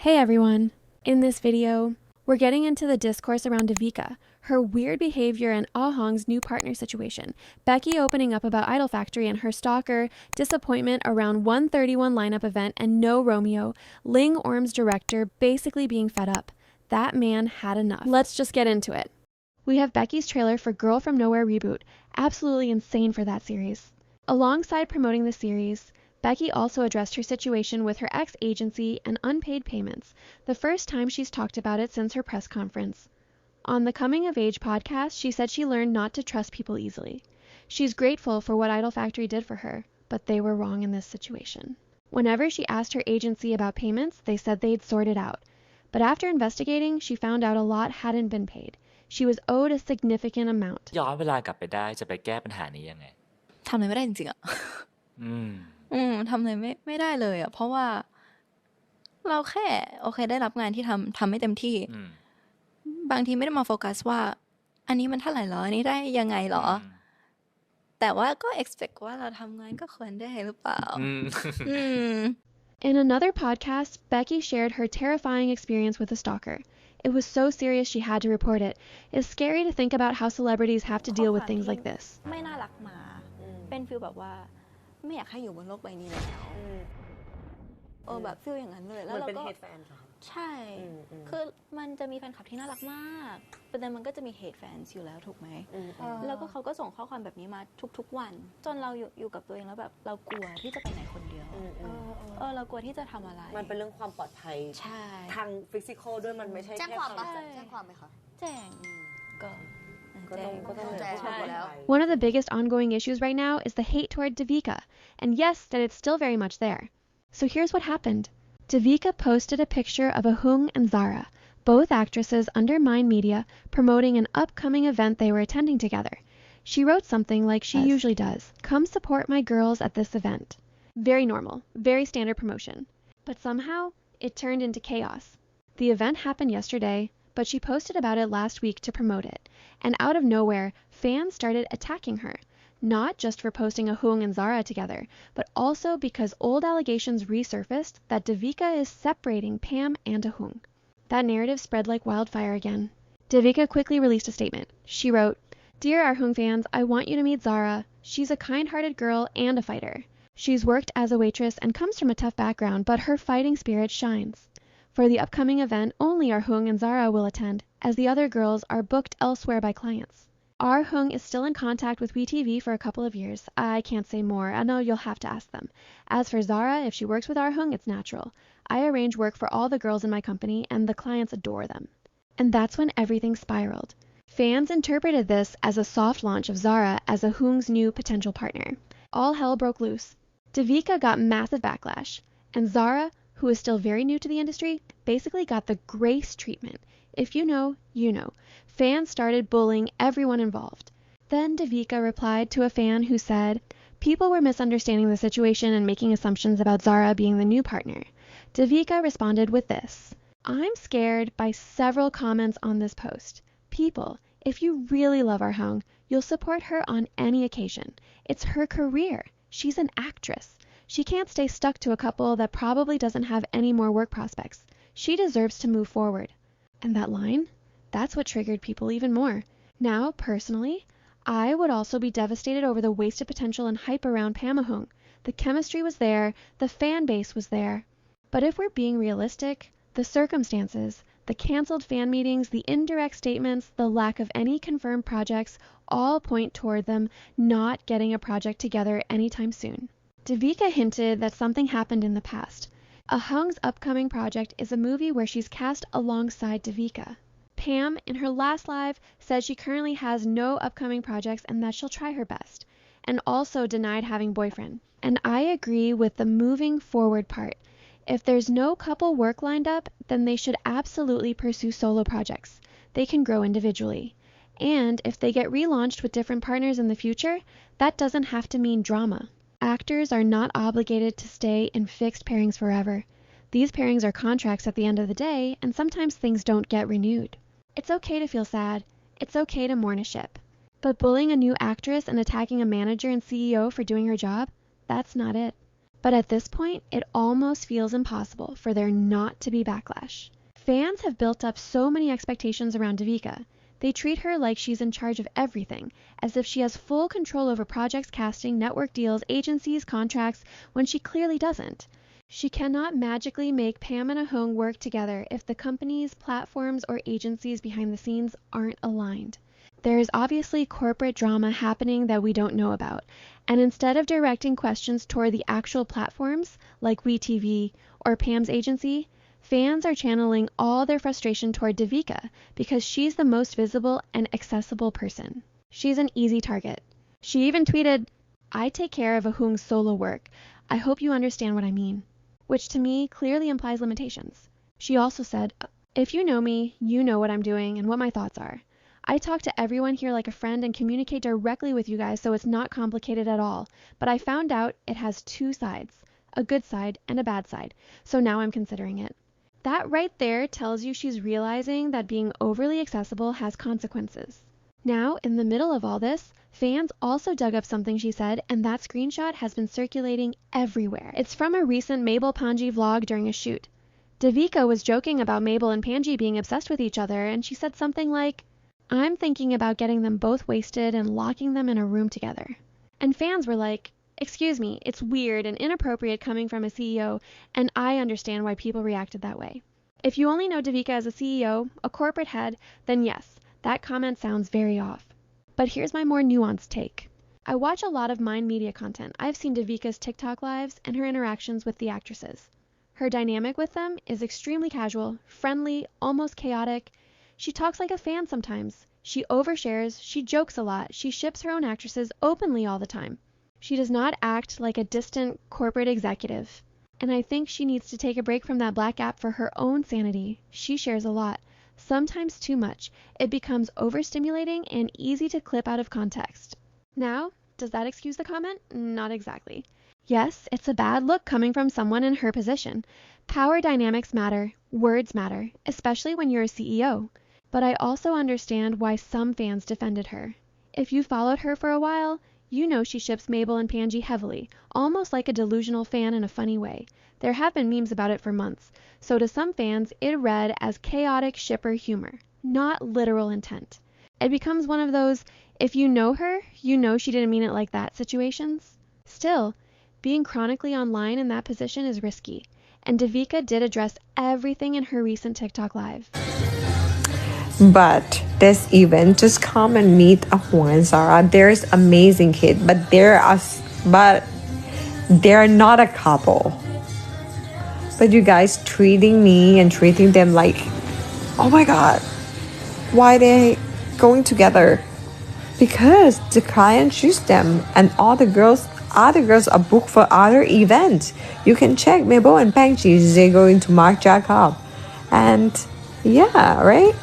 Hey everyone! In this video, we're getting into the discourse around Devika, her weird behavior and Arhoung's new partner situation, Becky opening up about Idol Factory and her Stalker, disappointment around 131 lineup event and no Romeo, Lingorm's director basically being fed up. That man had enough. Let's just get into it. We have Becky's trailer for Girl From Nowhere reboot, absolutely insane for that series. Alongside promoting the series, Becky also addressed her situation with her ex-agency and unpaid payments, the first time she's talked about it since her press conference. On the Coming of Age podcast, she said she learned not to trust people easily. She's grateful for what Idol Factory did for her, but they were wrong in this situation. Whenever she asked her agency about payments, they said they'd sort it out. But after investigating, she found out a lot hadn't been paid. She was owed a significant amount. ย้อนเวลากลับไปได้จะไปแก้ปัญหานี้ยังไง ทำอะไรไม่ได้จริงๆอ่ะ ทำอะไรไม่ได้เลยอ่ะเพราะว่าเราแค่โอเคได้รับงานที่ทำไม่เต็มที่บางทีไม่ได้มาโฟกัสว่าอันนี้มันเท่าไหร่หรออันนี้ได้ยังไงหรอแต่ว่าก็ expect ว่าเราทำงานก็ควรได้หรือเปล่า In another podcast, Becky shared her terrifying experience with a stalker. It was so serious she had to report it. It's scary to think about how celebrities have to deal with things like this. ไม่น่ารักมาเป็นฟีลแบบว่าไม่อยากให้อยู่บนโลกใบนี้แล้วแบบฟีลอย่างนั้นเลยแล้วเราก็เป็นเฮทแฟนค่ะใช่คือมันจะมีแฟนคลับที่น่ารักมากแต่มันก็จะมีเฮทแฟนอยู่แล้วถูกไหมแล้วก็เขาก็ส่งข้อความแบบนี้มาทุกๆวันจนเราอยู่กับตัวเองแล้วแบบเรากลัวที่จะไปไหนคนเดียวเรากลัวที่จะทำอะไรมันเป็นเรื่องความปลอดภัยใช่ทางฟิสิกอลด้วยมันไม่ใช่แค่ความแจ้งความไหมคะแจ้งก็One of the biggest ongoing issues right now is the hate toward Devika, and yes, that it's still very much there. So here's what happened. Devika posted a picture of Arhoung and Zara, both actresses under Mind Media, promoting an upcoming event they were attending together. She wrote something like she usually does, "Come support my girls at this event." Very normal, very standard promotion. But somehow, it turned into chaos. The event happened yesterday, but she posted about it last week to promote it. And out of nowhere, fans started attacking her, not just for posting Arhoung and Zara together, but also because old allegations resurfaced that Devika is separating Pam and Arhoung. That narrative spread like wildfire again. Devika quickly released a statement. She wrote, "Dear Arhoung fans, I want you to meet Zara. She's a kind-hearted girl and a fighter. She's worked as a waitress and comes from a tough background, but her fighting spirit shines. For the upcoming event, only Arhoung and Zara will attend, as the other girls are booked elsewhere by clients. Arhoung is still in contact with WeTV for a couple of years. I can't say more. I know you'll have to ask them. As for Zara, if she works with Arhoung, it's natural. I arrange work for all the girls in my company, and the clients adore them." And that's when everything spiraled. Fans interpreted this as a soft launch of Zara as Arhoung's new potential partner. All hell broke loose. Devika got massive backlash, and Zara, who is still very new to the industry, basically got the grace treatment. If you know, you know. Fans started bullying everyone involved. Then Devika replied to a fan who said, "People were misunderstanding the situation and making assumptions about Zara being the new partner." Devika responded with this: "I'm scared by several comments on this post. People, if you really love Arhoung, you'll support her on any occasion. It's her career. She's an actress. She can't stay stuck to a couple that probably doesn't have any more work prospects. She deserves to move forward." And that line? That's what triggered people even more. Now, personally, I would also be devastated over the wasted potential and hype around Pam Arhoung. The chemistry was there, the fan base was there. But if we're being realistic, the circumstances, the cancelled fan meetings, the indirect statements, the lack of any confirmed projects all point toward them not getting a project together anytime soon. Devika hinted that something happened in the past. Arhoung's upcoming project is a movie where she's cast alongside Devika. Pam, in her last live, said she currently has no upcoming projects and that she'll try her best, and also denied having boyfriend. And I agree with the moving forward part. If there's no couple work lined up, then they should absolutely pursue solo projects. They can grow individually. And if they get relaunched with different partners in the future, that doesn't have to mean drama. Actors are not obligated to stay in fixed pairings forever. These pairings are contracts at the end of the day, and sometimes things don't get renewed. It's okay to feel sad. It's okay to mourn a ship. But bullying a new actress and attacking a manager and CEO for doing her job, that's not it. But at this point, it almost feels impossible for there not to be backlash. Fans have built up so many expectations around Devika. They treat her like she's in charge of everything, as if she has full control over projects, casting, network deals, agencies, contracts, when she clearly doesn't. She cannot magically make Pam and Arhoung work together if the companies, platforms, or agencies behind the scenes aren't aligned. There is obviously corporate drama happening that we don't know about, and instead of directing questions toward the actual platforms, like WeTV or Pam's agency, fans are channeling all their frustration toward Devika because she's the most visible and accessible person. She's an easy target. She even tweeted, "I take care of Arhoung's solo work. I hope you understand what I mean," which to me clearly implies limitations. She also said, "If you know me, you know what I'm doing and what my thoughts are. I talk to everyone here like a friend and communicate directly with you guys, so it's not complicated at all. But I found out it has two sides, a good side and a bad side, so now I'm considering it." That right there tells you she's realizing that being overly accessible has consequences. Now, in the middle of all this, fans also dug up something she said, and that screenshot has been circulating everywhere. It's from a recent Mabel Panji vlog during a shoot. Devika was joking about Mabel and Panji being obsessed with each other, and she said something like, "I'm thinking about getting them both wasted and locking them in a room together." And fans were like, "Excuse me, it's weird and inappropriate coming from a CEO, and I understand why people reacted that way." If you only know Devika as a CEO, a corporate head, then yes, that comment sounds very off. But here's my more nuanced take. I watch a lot of Mind Media content. I've seen Devika's TikTok lives and her interactions with the actresses. Her dynamic with them is extremely casual, friendly, almost chaotic. She talks like a fan sometimes. She overshares, she jokes a lot, she ships her own actresses openly all the time. She does not act like a distant corporate executive. And I think she needs to take a break from that black app for her own sanity. She shares a lot, sometimes too much. It becomes overstimulating and easy to clip out of context. Now, does that excuse the comment? Not exactly. Yes, it's a bad look coming from someone in her position. Power dynamics matter, words matter, especially when you're a CEO. But I also understand why some fans defended her. If you followed her for a while, you know she ships Mabel and Panji heavily, almost like a delusional fan in a funny way. There have been memes about it for months, so to some fans it read as chaotic shipper humor, not literal intent. It becomes one of those, if you know her, you know she didn't mean it like that situations. Still, being chronically online in that position is risky, and Devika did address everything in her recent TikTok live. But this event, just come and meet Arhoung and Zara. There's amazing kids, but they're not a couple. But you guys treating me and treating them like, oh my god, why they going together? Because the client choose them, and other girls are booked for other events. You can check Mabel and Panji, they're going to Mark Jacob, and yeah, right?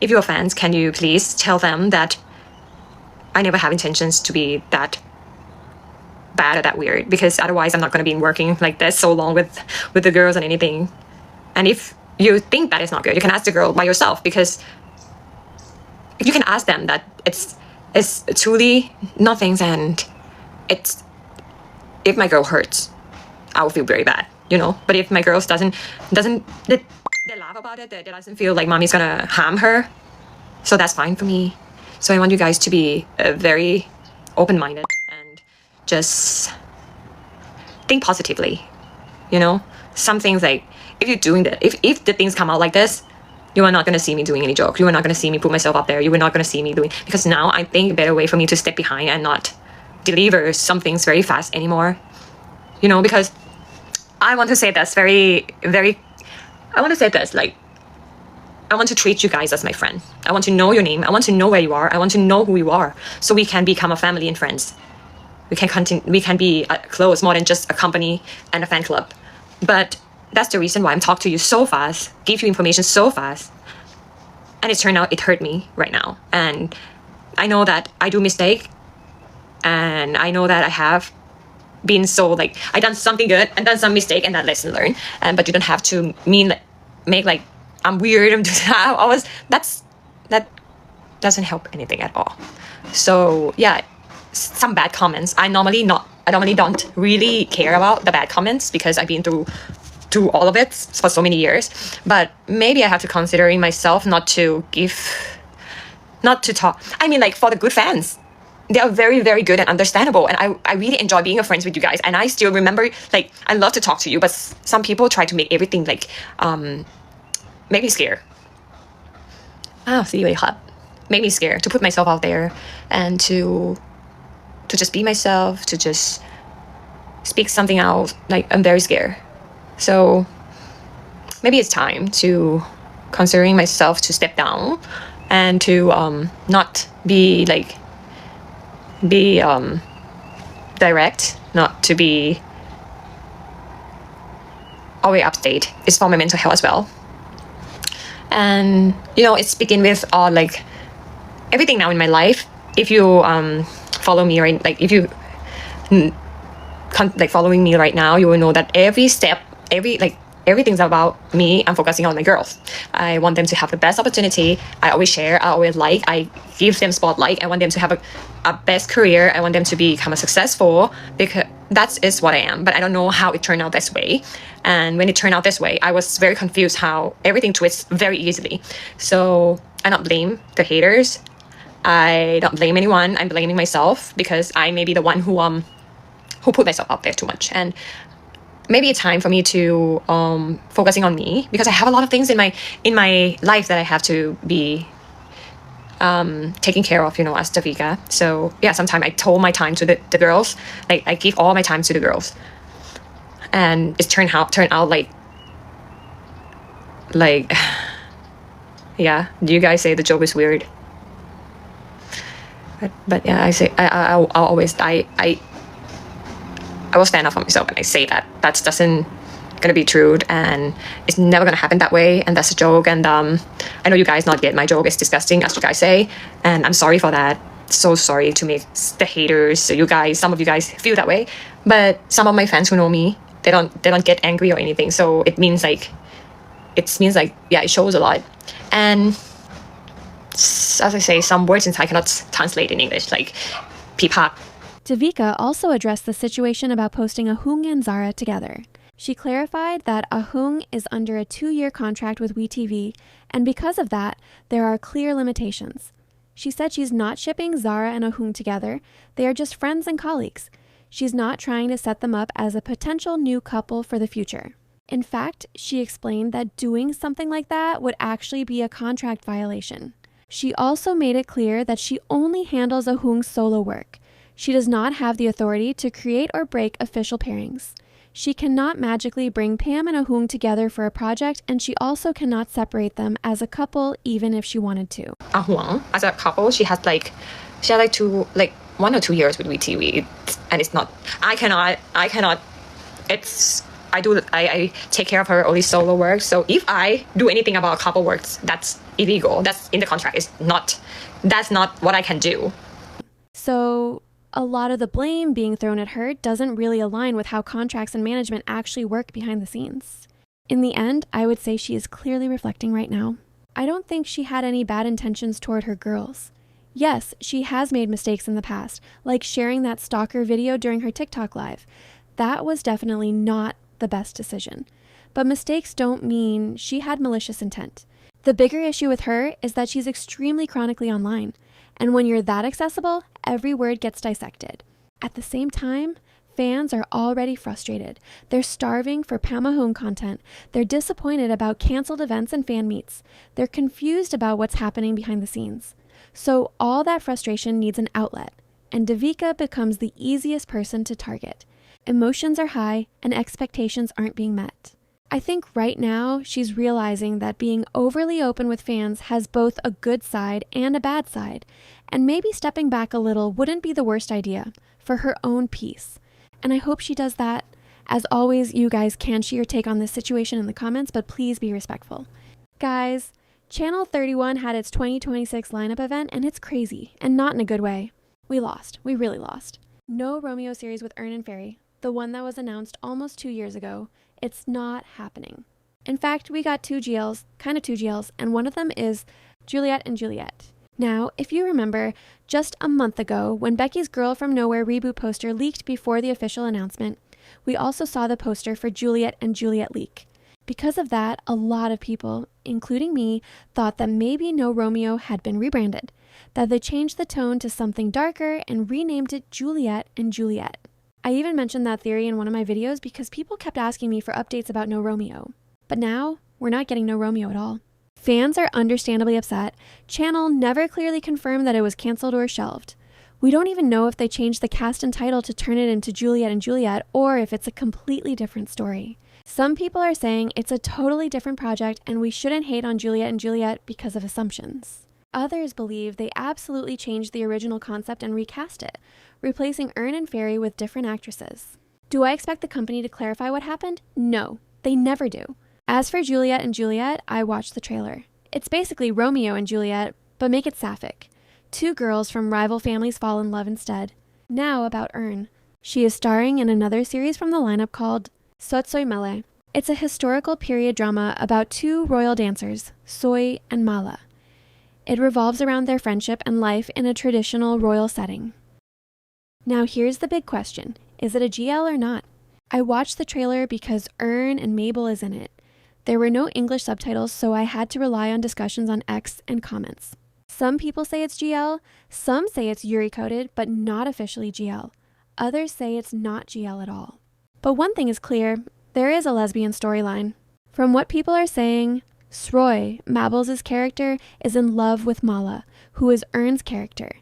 If you're fans, can you please tell them that I never have intentions to be that bad or that weird, because otherwise I'm not going to be working like this so long with the girls and anything. And if you think that is not good, you can ask the girl by yourself, because if you can ask them that it's truly nothing, and it's, if my girl hurts, I will feel very bad, you know. But if my girl doesn't they laugh about it, they doesn't feel like mommy's gonna harm her, so that's fine for me. So I want you guys to be very open-minded and just think positively, you know. Some things, like, if you're doing that, if the things come out like this, you are not going to see me doing any joke. You are not going to see me put myself up there. You are not going to see me doing, because now I think a better way for me to step behind and not deliver some things very fast anymore, you know. Because I want to say this like, I want to treat you guys as my friend. I want to know your name. I want to know where you are. I want to know who you are, so we can become a family and friends. We can continue. We can be close, more than just a company and a fan club. But that's the reason why I'm talking to you so fast, give you information so fast, and it turned out it hurt me right now. And I know that I do mistake, and I know that I have been so, like, I done something good and done some mistake, and that lesson learned. But you don't have to make like I'm weird. That doesn't help anything at all. So yeah, some bad comments. I normally not I normally don't really care about the bad comments because I've been through all of it for so many years. But maybe I have to consider in myself not to talk. I mean, like, for the good fans, they are very, very good and understandable. And I really enjoy being a friend with you guys. And I still remember, like, I love to talk to you, but some people try to make everything, like, make me scared. Make me scared to put myself out there and to just be myself, to just speak something out. Like, I'm very scared. So maybe it's time to considering myself to step down and to not be direct, not to be always upstate. It's for my mental health as well. And it's begin with like everything now in my life. If you follow me right, like if you following me right now, you will know that every step, everything's about me. I'm focusing on my girls. I want them to have the best opportunity. I always share. I give them spotlight. I want them to have a best career. I want them to become successful, because that is what I am. But I don't know how it turned out this way. And when it turned out this way, I was very confused how everything twists very easily. So I don't blame the haters. I don't blame anyone. I'm blaming myself because I may be the one who put myself out there too much. And maybe it's time for me to focusing on me, because I have a lot of things in my life that I have to be taking care of, as Devika. So yeah, sometimes I told my time to the girls. Like, I give all my time to the girls, and it's turned out like yeah. Do you guys say the joke is weird? But yeah, I say I always I will stand up for myself and I say that doesn't gonna be true, and it's never gonna happen that way, and that's a joke. And I know you guys not get my joke. It's disgusting, as you guys say, and I'm sorry for that. So sorry to make the haters, so some of you guys feel that way. But some of my fans who know me, they don't get angry or anything. So it means like yeah, it shows a lot. And as I say, some words I cannot translate in English, like pipa. Devika also addressed the situation about posting Arhoung and Zara together. She clarified that Arhoung is under a 2-year contract with WeTV, and because of that, there are clear limitations. She said she's not shipping Zara and Arhoung together. They are just friends and colleagues. She's not trying to set them up as a potential new couple for the future. In fact, she explained that doing something like that would actually be a contract violation. She also made it clear that she only handles Arhoung's solo work. She does not have the authority to create or break official pairings. She cannot magically bring Pam and Arhoung together for a project, and she also cannot separate them as a couple, even if she wanted to. Arhoung, as a couple, she had 1 or 2 years with WeTV, and it's not. I cannot. I take care of her only solo work. So if I do anything about couple works, that's illegal. That's in the contract. That's not what I can do. So a lot of the blame being thrown at her doesn't really align with how contracts and management actually work behind the scenes. In the end, I would say she is clearly reflecting right now. I don't think she had any bad intentions toward her girls. Yes, she has made mistakes in the past, like sharing that Stalker video during her TikTok live. That was definitely not the best decision. But mistakes don't mean she had malicious intent. The bigger issue with her is that she's extremely chronically online. And when you're that accessible, every word gets dissected. At the same time, fans are already frustrated. They're starving for Arhoung content. They're disappointed about canceled events and fan meets. They're confused about what's happening behind the scenes. So all that frustration needs an outlet, and Devika becomes the easiest person to target. Emotions are high and expectations aren't being met. I think right now she's realizing that being overly open with fans has both a good side and a bad side, and maybe stepping back a little wouldn't be the worst idea for her own peace. And I hope she does that. As always, you guys can share your take on this situation in the comments, but please be respectful. Guys, Channel 31 had its 2026 lineup event, and it's crazy, and not in a good way. We lost. We really lost. No Romeo series with Ern and Faye, the one that was announced almost 2 years ago. It's not happening. In fact, we got two GLs, and one of them is Juliet and Juliet. Now, if you remember, just a month ago, when Becky's Girl from Nowhere reboot poster leaked before the official announcement, we also saw the poster for Juliet and Juliet leak. Because of that, a lot of people, including me, thought that maybe No Romeo had been rebranded, that they changed the tone to something darker and renamed it Juliet and Juliet. I even mentioned that theory in one of my videos because people kept asking me for updates about No Romeo. But now, we're not getting No Romeo at all. Fans are understandably upset. Channel never clearly confirmed that it was canceled or shelved. We don't even know if they changed the cast and title to turn it into Juliet and Juliet or if it's a completely different story. Some people are saying it's a totally different project and we shouldn't hate on Juliet and Juliet because of assumptions. Others believe they absolutely changed the original concept and recast it, replacing Ern and Faye with different actresses. Do I expect the company to clarify what happened? No, they never do. As for Juliet and Juliet, I watched the trailer. It's basically Romeo and Juliet, but make it sapphic. Two girls from rival families fall in love instead. Now about Ern. She is starring in another series from the lineup called Sotsoy Mele. It's a historical period drama about two royal dancers, Soy and Mala. It revolves around their friendship and life in a traditional royal setting. Now here's the big question. Is it a GL or not? I watched the trailer because Ern and Mabel is in it. There were no English subtitles, so I had to rely on discussions on X and comments. Some people say it's GL, some say it's Yuri-coded, but not officially GL. Others say it's not GL at all. But one thing is clear, there is a lesbian storyline. From what people are saying, Sroy, Mabel's character, is in love with Mala, who is Ern's character.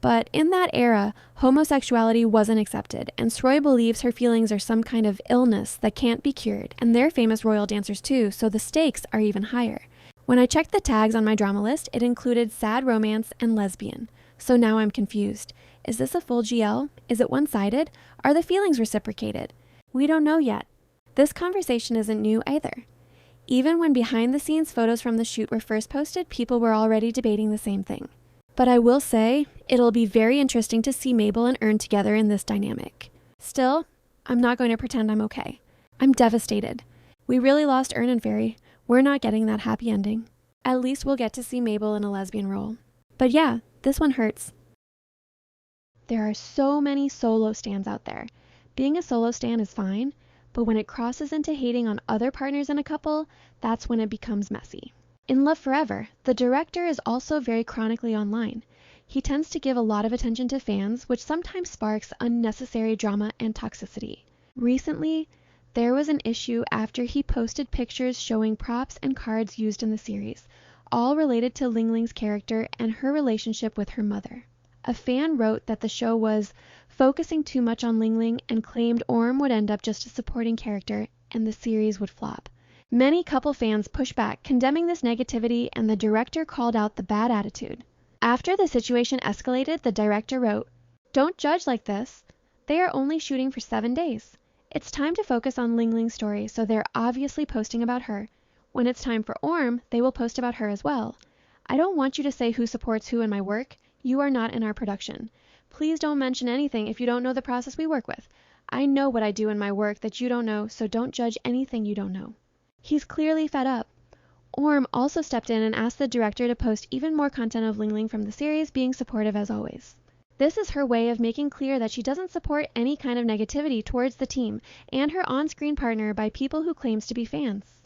But in that era, homosexuality wasn't accepted, and Sroy believes her feelings are some kind of illness that can't be cured, and they're famous royal dancers too, so the stakes are even higher. When I checked the tags on my drama list, it included sad romance and lesbian, so now I'm confused. Is this a full GL? Is it one-sided? Are the feelings reciprocated? We don't know yet. This conversation isn't new either. Even when behind-the-scenes photos from the shoot were first posted, people were already debating the same thing. But I will say, it'll be very interesting to see Mabel and Ern together in this dynamic. Still, I'm not going to pretend I'm okay. I'm devastated. We really lost Ern and Faye. We're not getting that happy ending. At least we'll get to see Mabel in a lesbian role. But yeah, this one hurts. There are so many solo stans out there. Being a solo stan is fine, but when it crosses into hating on other partners in a couple, that's when it becomes messy. In Love Forever, the director is also very chronically online. He tends to give a lot of attention to fans, which sometimes sparks unnecessary drama and toxicity. Recently, there was an issue after he posted pictures showing props and cards used in the series, all related to Ling Ling's character and her relationship with her mother. A fan wrote that the show was focusing too much on Ling Ling and claimed Orm would end up just a supporting character and the series would flop. Many couple fans pushed back, condemning this negativity, and the director called out the bad attitude. After the situation escalated, the director wrote, "Don't judge like this. They are only shooting for 7 days. It's time to focus on Ling Ling's story, so they're obviously posting about her. When it's time for Orm, they will post about her as well. I don't want you to say who supports who in my work. You are not in our production. Please don't mention anything if you don't know the process we work with. I know what I do in my work that you don't know, so don't judge anything you don't know." He's clearly fed up. Orm also stepped in and asked the director to post even more content of Ling Ling from the series, being supportive as always. This is her way of making clear that she doesn't support any kind of negativity towards the team and her on-screen partner by people who claims to be fans.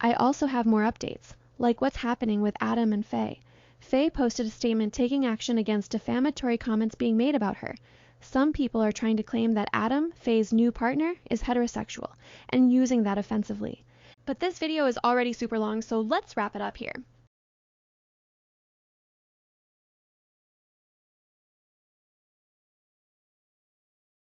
I also have more updates, like what's happening with Adam and Faye. Faye posted a statement taking action against defamatory comments being made about her. Some people are trying to claim that Adam, Faye's new partner, is heterosexual and using that offensively. But this video is already super long, so let's wrap it up here.